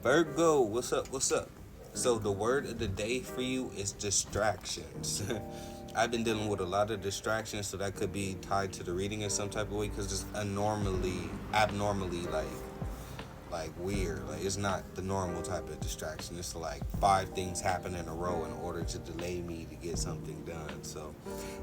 Virgo, what's up? What's up? So the word of the day for you is distractions. I've been dealing with a lot of distractions, so that could be tied to the reading in some type of way because it's abnormally like weird. Like it's not the normal type of distraction. It's like five things happen in a row in order to delay me to get something done. So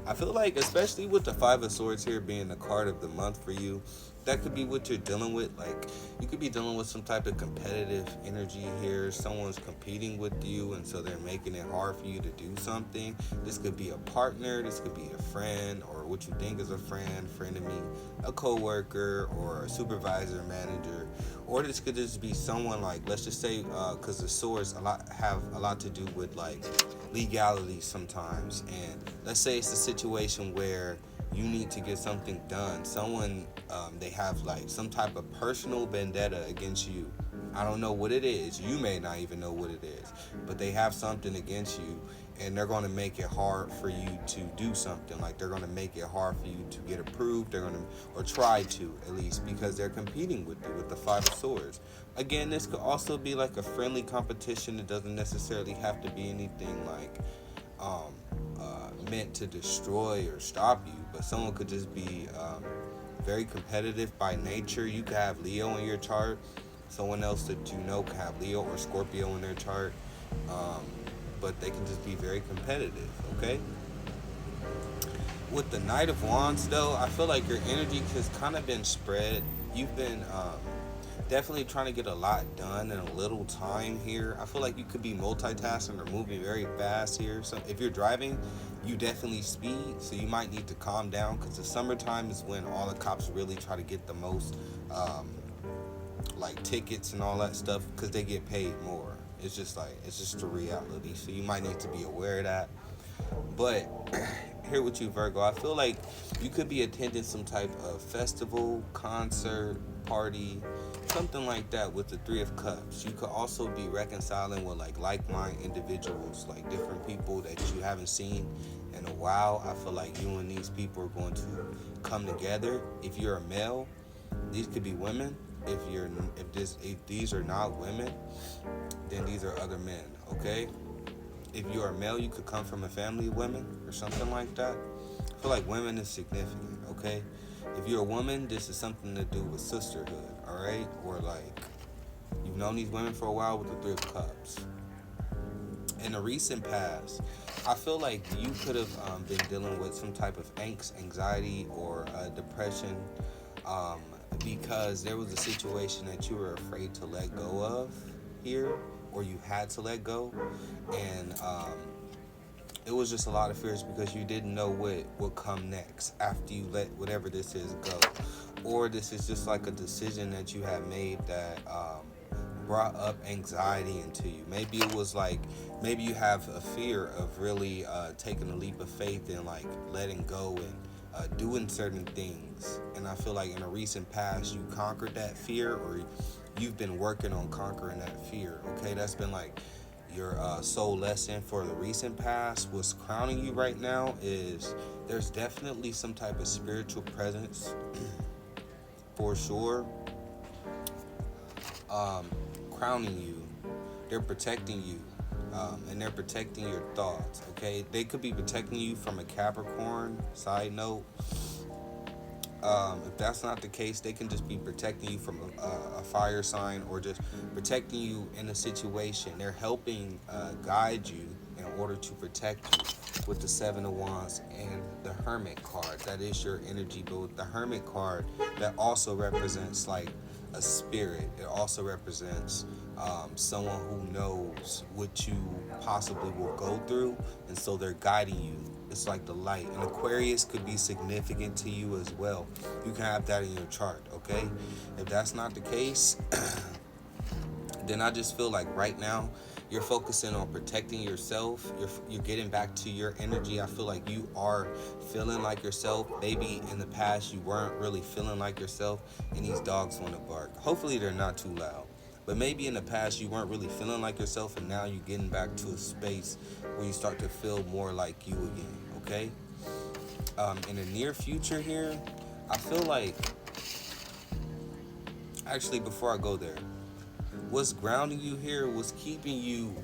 I feel like, especially with the Five of Swords here being the card of the month for you, that could be what you're dealing with. Like you could be dealing with some type of competitive energy here. Someone's competing with you, and so they're making it hard for you to do something. This could be a partner, this could be a friend, or what you think is a friend, frenemy, a coworker, or a supervisor, manager, or this could just be someone like, let's just say, because the swords have a lot to do with like legality sometimes, and let's say it's a situation where you need to get something done. Someone, they have like some type of personal vendetta against you. I don't know what it is. You may not even know what it is, but they have something against you, and they're going to make it hard for you to do something. Like they're going to make it hard for you to get approved. They're going to, or try to at least, because they're competing with you with the Five of Swords. Again, this could also be like a friendly competition. It doesn't necessarily have to be anything like meant to destroy or stop you, but someone could just be very competitive by nature. You could have Leo in your chart. Someone else that you know could have Leo or Scorpio in their chart, but they can just be very competitive. Okay. With the Knight of Wands, though, I feel like your energy has kind of been spread. You've been definitely trying to get a lot done in a little time here. I feel like you could be multitasking or moving very fast here. So if you're driving, you definitely speed, so you might need to calm down, because the summertime is when all the cops really try to get the most like tickets and all that stuff, because they get paid more. It's just a reality, so you might need to be aware of that. But here with you, Virgo, I feel like you could be attending some type of festival, concert, party, something like that with the Three of Cups. You could also be reconciling with like-minded individuals, like different people that you haven't seen in a while. I feel like you and these people are going to come together. If you're a male, these could be women. If these are not women, then these are other men. Okay. If you are a male, you could come from a family of women or something like that. I feel like women is significant, okay? If you're a woman, this is something to do with sisterhood, all right? Or like, you've known these women for a while with the Three of Cups. In the recent past, I feel like you could have been dealing with some type of angst, anxiety, or depression, because there was a situation that you were afraid to let go of here, or you had to let go, and it was just a lot of fears because you didn't know what would come next after you let whatever this is go, or this is just like a decision that you had made that brought up anxiety into you. Maybe it was like, maybe you have a fear of really taking a leap of faith and like letting go and doing certain things, and I feel like in a recent past you conquered that fear, or you've been working on conquering that fear. Okay, that's been like your soul lesson for the recent past. What's crowning you right now is there's definitely some type of spiritual presence for sure, crowning you. They're protecting you, and they're protecting your thoughts. Okay, they could be protecting you from a Capricorn. Side note, if that's not the case, they can just be protecting you from a fire sign, or just protecting you in a situation. They're helping guide you in order to protect you with the Seven of Wands and the Hermit card. That is your energy, but with the Hermit card, that also represents like a spirit. It also represents someone who knows what you possibly will go through, and so they're guiding you. It's like the light. And Aquarius could be significant to you as well. You can have that in your chart, okay? If that's not the case, then I just feel like right now you're focusing on protecting yourself. You're getting back to your energy. I feel like you are feeling like yourself. Maybe in the past you weren't really feeling like yourself, and these dogs want to bark. Hopefully they're not too loud. But maybe in the past you weren't really feeling like yourself, and now you're getting back to a space where you start to feel more like you again, okay? In the near future here, I feel like, actually before I go there, what's grounding you here, what's keeping you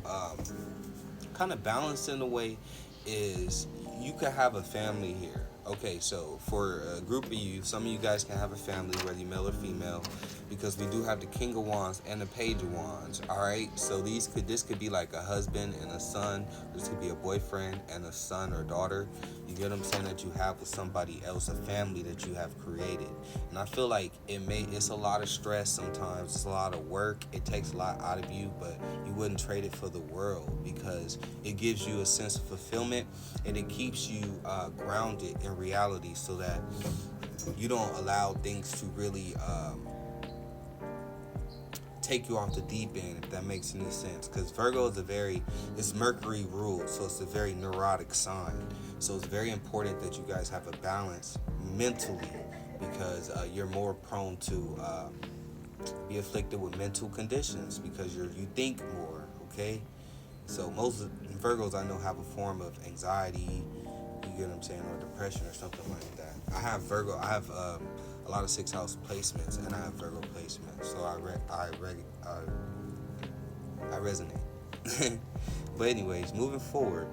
kind of balanced in a way, is you could have a family here. Okay, so for a group of you, some of you guys can have a family, whether you're male or female, because we do have the King of Wands and the Page of Wands. All right, so this could be like a husband and a son. This could be a boyfriend and a son or daughter. You get what I'm saying, that you have with somebody else, a family that you have created. And I feel like it's a lot of stress sometimes. It's a lot of work. It takes a lot out of you, but you wouldn't trade it for the world, because it gives you a sense of fulfillment, and it keeps you grounded in reality, so that you don't allow things to really take you off the deep end, if that makes any sense. Because Virgo is it's Mercury ruled, so it's a very neurotic sign. So it's very important that you guys have a balance mentally, because you're more prone to be afflicted with mental conditions, because you think more. Okay, so most Virgos I know have a form of anxiety, you get what I'm saying, or depression or something like that. I have a lot of 6th house placements, and I have Virgo placements, so I resonate. But anyways, moving forward,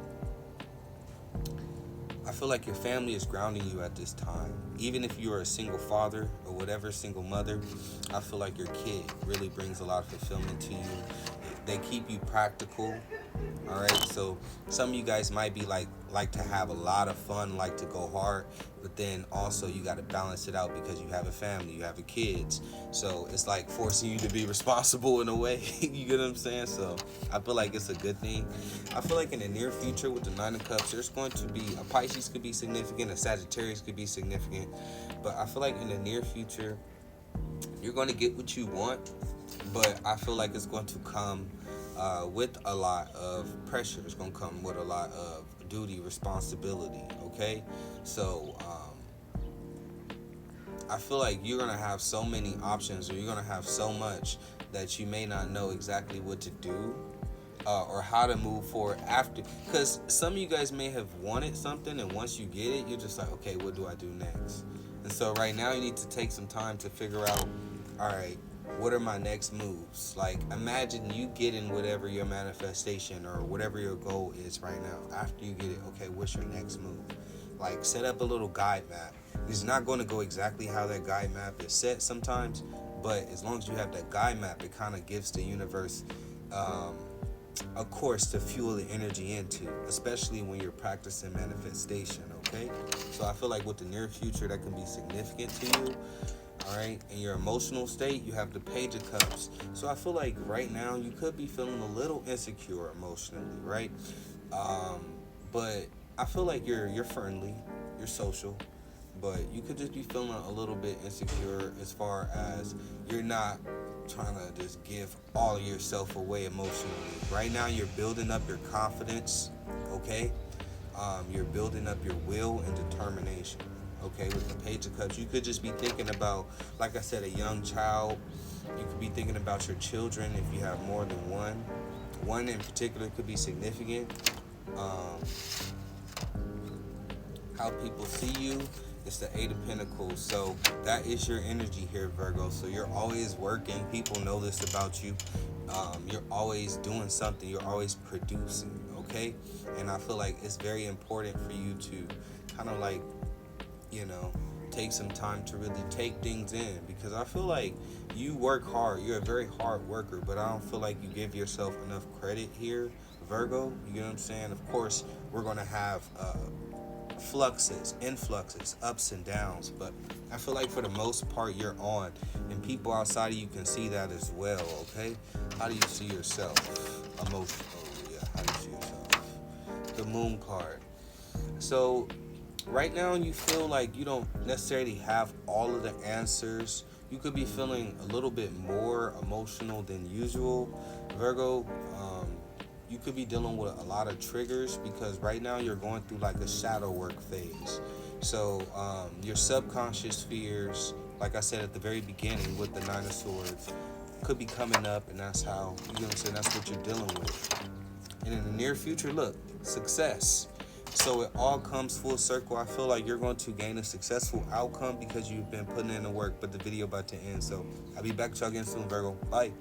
I feel like your family is grounding you at this time. Even if you're a single father or whatever, single mother, I feel like your kid really brings a lot of fulfillment to you. They keep you practical. All right, so some of you guys might be like to have a lot of fun, like to go hard, but then also you got to balance it out, because you have a family, you have kids, so it's like forcing you to be responsible in a way. You get what I'm saying? So I feel like it's a good thing. I feel like in the near future with the 9 of Cups, there's going to be a Pisces could be significant, a Sagittarius could be significant, but I feel like in the near future you're going to get what you want, but I feel like it's going to come with a lot of pressure. It's going to come with a lot of duty, responsibility, okay? So I feel like you're going to have so many options, or you're going to have so much that you may not know exactly what to do or how to move forward after. Because some of you guys may have wanted something, and once you get it, you're just like, okay, what do I do next? And so right now you need to take some time to figure out, all right, what are my next moves? Like, imagine you getting whatever your manifestation or whatever your goal is right now. After you get it, okay, what's your next move? Like, set up a little guide map. It's not going to go exactly how that guide map is set sometimes, but as long as you have that guide map, it kind of gives the universe a course to fuel the energy into, especially when you're practicing manifestation, okay? So I feel like with the near future, that can be significant to you. All right, in your emotional state, you have the Page of Cups. So I feel like right now you could be feeling a little insecure emotionally, right? But I feel like you're friendly, you're social, but you could just be feeling a little bit insecure, as far as you're not trying to just give all of yourself away emotionally. Right now you're building up your confidence, okay? You're building up your will and determination. Okay, with the Page of Cups, you could just be thinking about, like I said, a young child. You could be thinking about your children if you have more than one. One in particular could be significant. How people see you, it's the 8 of Pentacles. So that is your energy here, Virgo. So you're always working. People know this about you. You're always doing something. You're always producing, okay? And I feel like it's very important for you to kind of like, take some time to really take things in, because I feel like you work hard. You're a very hard worker, but I don't feel like you give yourself enough credit here, Virgo. You know what I'm saying? Of course, we're going to have fluxes, influxes, ups and downs, but I feel like for the most part you're on, and people outside of you can see that as well, okay? How do you see yourself emotionally? Yeah, how do you see yourself? The Moon card. So right now you feel like you don't necessarily have all of the answers. You could be feeling a little bit more emotional than usual, Virgo. You could be dealing with a lot of triggers, because right now you're going through like a shadow work phase. So your subconscious fears, like I said at the very beginning with the 9 of Swords, could be coming up, and that's how, you know what I'm saying, that's what you're dealing with. And in the near future, look, success. So it all comes full circle. I feel like you're going to gain a successful outcome because you've been putting in the work, but the video about to end. So I'll be back with y'all again soon, Virgo. Bye.